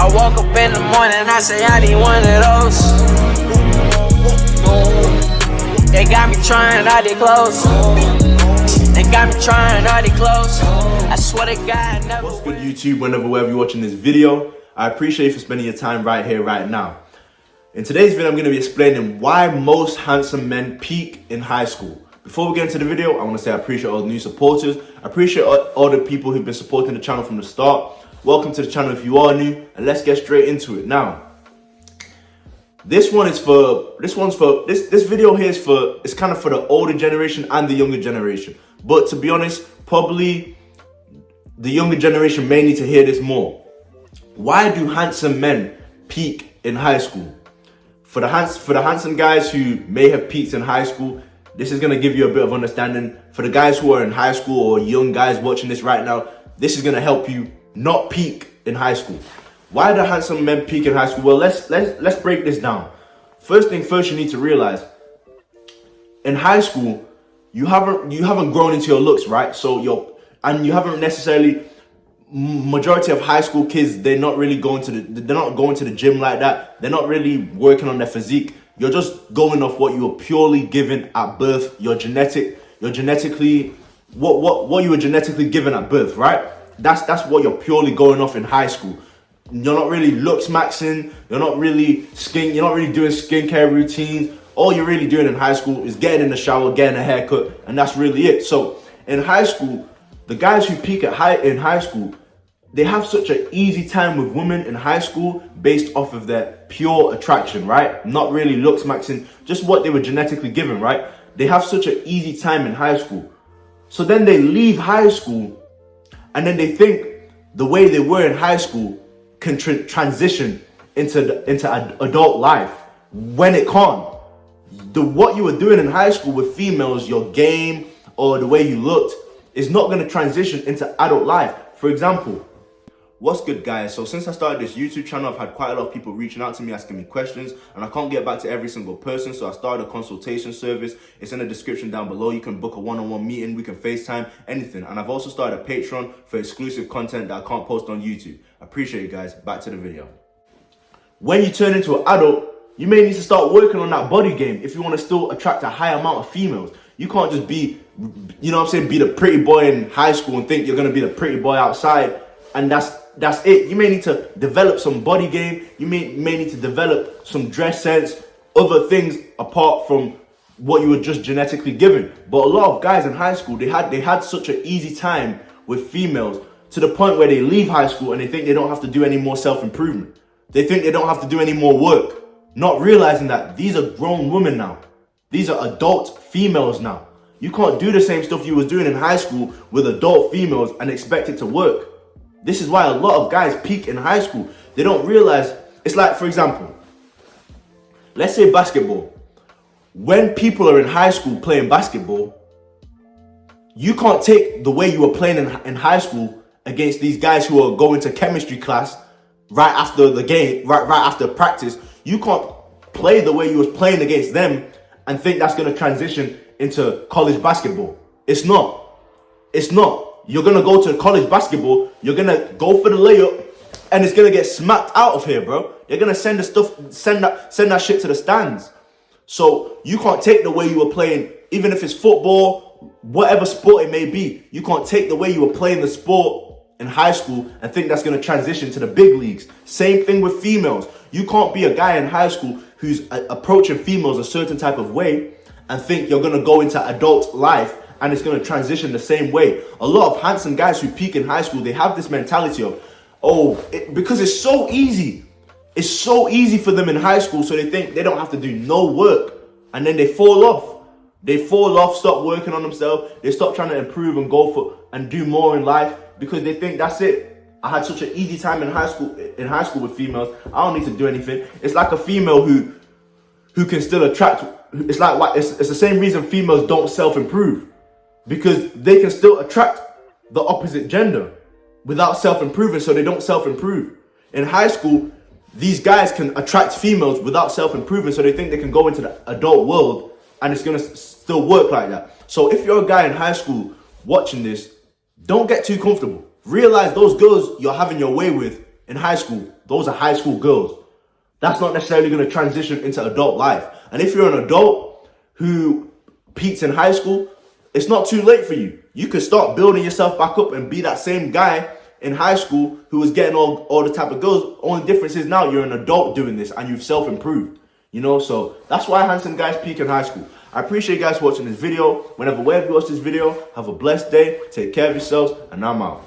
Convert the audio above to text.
I woke up in the morning and I say I need one of those. They got me trying all they clothes. They got me trying all they clothes. I swear to God, never. What's good, YouTube? Wherever you're watching this video, I appreciate you for spending your time right here, right now. In today's video, I'm going to be explaining why most handsome men peak in high school. Before we get into the video, I want to say I appreciate all the new supporters. I appreciate all the people who've been supporting the channel from the start. Welcome to the channel if you are new, and let's get straight into it. Now, this video here is it's kind of for the older generation and the younger generation. But to be honest, probably the younger generation may need to hear this more. Why do handsome men peak in high school? For the handsome guys who may have peaked in high school, this is going to give you a bit of understanding. For the guys who are in high school or young guys watching this right now, this is going to help you not peak in high school. Why do handsome men peak in high school? Well, let's break this down. First thing first, you need to realize in high school, you haven't grown into your looks, right? So you haven't necessarily. Majority of high school kids, they're not going to the gym like that. They're not really working on their physique. You're just going off what you were purely given at birth. What you were genetically given at birth, right? That's what you're purely going off in high school. You're not really looks maxing. You're not really doing skincare routines. All you're really doing in high school is getting in the shower, getting a haircut, and that's really it. So in high school, the guys who peak in high school, they have such an easy time with women in high school based off of their pure attraction, right? Not really looks maxing, just what they were genetically given, right? They have such an easy time in high school. So then they leave high school and then they think the way they were in high school can transition into adult life, when it can't. What you were doing in high school with females, your game or the way you looked, is not going to transition into adult life. For example, what's good, guys? So since I started this YouTube channel, I've had quite a lot of people reaching out to me, asking me questions, and I can't get back to every single person. So I started a consultation service. It's in the description down below. You can book a one-on-one meeting. We can FaceTime, anything. And I've also started a Patreon for exclusive content that I can't post on YouTube. I appreciate you guys. Back to the video. When you turn into an adult, you may need to start working on that body game if you want to still attract a high amount of females. You can't just be, be the pretty boy in high school and think you're going to be the pretty boy outside, and that's it. You may need to develop some body game. You may need to develop some dress sense, other things apart from what you were just genetically given. But a lot of guys in high school, they had such an easy time with females to the point where they leave high school and they think they don't have to do any more self-improvement. They think they don't have to do any more work, not realizing that these are grown women now. These are adult females now. You can't do the same stuff you was doing in high school with adult females and expect it to work. This is why a lot of guys peak in high school. They don't realize. It's like, for example, let's say basketball. When people are in high school playing basketball, you can't take the way you were playing in high school against these guys who are going to chemistry class right after the game, right after practice. You can't play the way you was playing against them and think that's going to transition into college basketball. It's not. You're going to go to college basketball, you're going to go for the layup, and it's going to get smacked out of here, bro. You're going to send that shit to the stands. So you can't take the way you were playing, even if it's football, whatever sport it may be. You can't take the way you were playing the sport in high school and think that's going to transition to the big leagues. Same thing with females. You can't be a guy in high school who's approaching females a certain type of way and think you're going to go into adult life and it's going to transition the same way. A lot of handsome guys who peak in high school, they have this mentality of, because it's so easy. It's so easy for them in high school, so they think they don't have to do no work. And then they fall off. Stop working on themselves. They stop trying to improve and go for and do more in life because they think that's it. I had such an easy time in high school with females. I don't need to do anything. It's like a female who can still attract. It's the same reason females don't self-improve, because they can still attract the opposite gender without self-improving, so they don't self-improve. In high school, these guys can attract females without self-improving, so they think they can go into the adult world and it's going to still work like that. So if you're a guy in high school watching this, don't get too comfortable. Realize those girls you're having your way with in high school, those are high school girls. That's not necessarily going to transition into adult life. And if you're an adult who peaked in high school, it's not too late for you. You can start building yourself back up and be that same guy in high school who was getting all the type of girls. Only difference is now you're an adult doing this and you've self-improved. You know, so that's why handsome guys peak in high school. I appreciate you guys watching this video. Wherever you watch this video, have a blessed day. Take care of yourselves, and I'm out.